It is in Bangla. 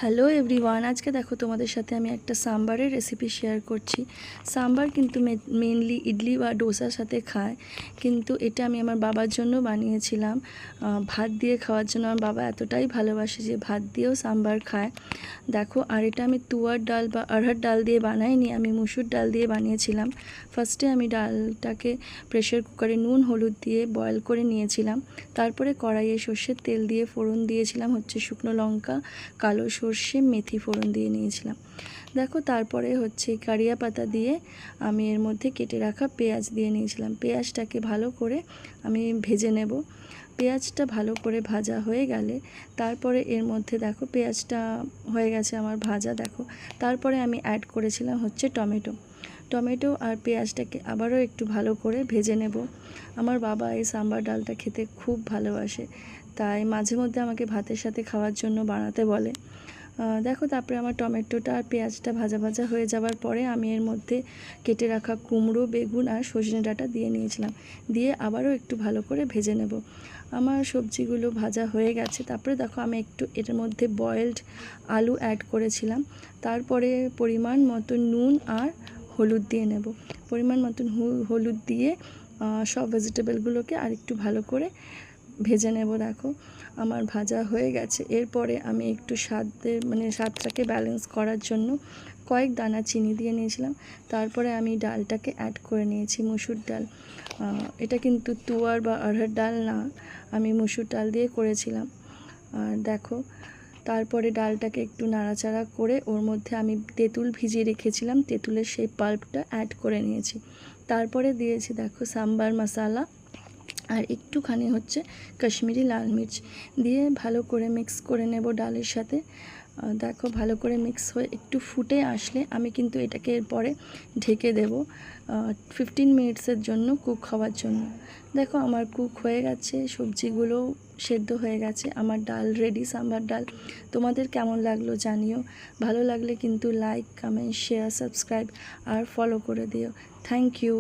হ্যালো এভরিওয়ান, আজকে দেখো তোমাদের সাথে আমি একটা সাম্বারের রেসিপি শেয়ার করছি। সাম্বার কিন্তু মেনলি ইডলি বা ডোসার সাথে খায়, কিন্তু এটা আমি আমার বাবার জন্য বানিয়েছিলাম। ভাত দিয়ে খাওয়ার জন্য। আমার বাবা এতটাই ভালোবাসে যে ভাত দিয়েও সাম্বার খায়। দেখো, আর এটা আমি তুয়ার ডাল বা অড়হর ডাল দিয়ে বানাইনি, আমি মুসুর ডাল দিয়ে বানিয়েছিলাম। ফার্স্টে আমি ডালটাকে প্রেশার কুকারে নুন হলুদ দিয়ে বয়েল করে নিয়েছিলাম। তারপরে কড়াইয়ে সর্ষের তেল দিয়ে ফোড়ন দিয়েছিলাম হচ্ছে শুকনো লঙ্কা, কালো সর্ষে, মেথি ফোড়ন দিয়ে নিয়েছিলাম। দেখো, তারপরে হচ্ছে কারিয়া পাতা দিয়ে আমি এর মধ্যে কেটে রাখা পেঁয়াজ দিয়ে নিয়েছিলাম। পেঁয়াজটাকে ভালো করে আমি ভেজে নেব। পেঁয়াজটা ভালো করে ভাজা হয়ে গেলে তারপরে এর মধ্যে দেখো পেঁয়াজটা হয়ে গেছে আমার ভাজা। দেখো, তারপরে আমি অ্যাড করেছিলাম হচ্ছে টমেটো আর পেঁয়াজটাকে আবারও একটু ভালো করে ভেজে নেব। আমার বাবা এই সাম্বার ডালটা খেতে খুব ভালোবাসে, তাই মাঝে মধ্যে আমাকে ভাতের সাথে খাওয়ার জন্য বানাতে বলে। দেখো, তারপরে আমার টমেটোটা আর পেঁয়াজটা ভাজা ভাজা হয়ে যাওয়ার পরে আমি এর মধ্যে কেটে রাখা কুমড়ো, বেগুন আর সজনে ডাঁটা দিয়ে নিয়েছিলাম। দিয়ে আবারও একটু ভালো করে ভেজে নেব। আমার সবজিগুলো ভাজা হয়ে গেছে। তারপরে দেখো, আমি একটু এটার মধ্যে বয়েলড আলু অ্যাড করেছিলাম। তারপরে পরিমাণ মতো নুন আর হলুদ দিয়ে নেব। পরিমাণ মতন হলুদ দিয়ে সব ভেজিটেবলগুলোকে আর একটু ভালো করে ভেজে নেব। দেখো, আমার ভাজা হয়ে গেছে। এরপরে আমি একটু স্বাদটাকে ব্যালেন্স করার জন্য কয়েক দানা চিনি দিয়ে নিয়েছিলাম। তারপরে আমি ডালটাকে অ্যাড করে নিয়েছি, মুসুর ডাল। এটা কিন্তু তুয়ার বা অড়হর ডাল না, আমি মুসুর ডাল দিয়ে করেছিলাম। আর দেখো, তারপরে ডালটাকে একটু নাড়াচাড়া করে ওর মধ্যে আমি তেঁতুল ভিজিয়ে রেখেছিলাম, তেঁতুলের সেই পাল্পটা অ্যাড করে নিয়েছি। তারপরে দিয়েছি দেখো সাম্বার মশলা আর একটুখানি হচ্ছে কাশ্মীরি লাল মির্চ দিয়ে ভালো করে মিক্স করে নেব ডালের সাথে। দেখো, ভালো করে মিক্স হয়ে একটু ফুটে আসলে আমি কিন্তু এটাকে এরপরে ঢেকে দেব 15 মিনিটসের জন্য কুক হওয়ার জন্য। দেখো, আমার কুক হয়ে গেছে, সবজিগুলো সেদ্ধ হয়ে গেছে, আমার ডাল রেডি, সাম্বার ডাল। তোমাদের কেমন লাগলো জানিও। ভালো লাগলে কিন্তু লাইক, কমেন্ট, শেয়ার, সাবস্ক্রাইব আর ফলো করে দিও। Thank you.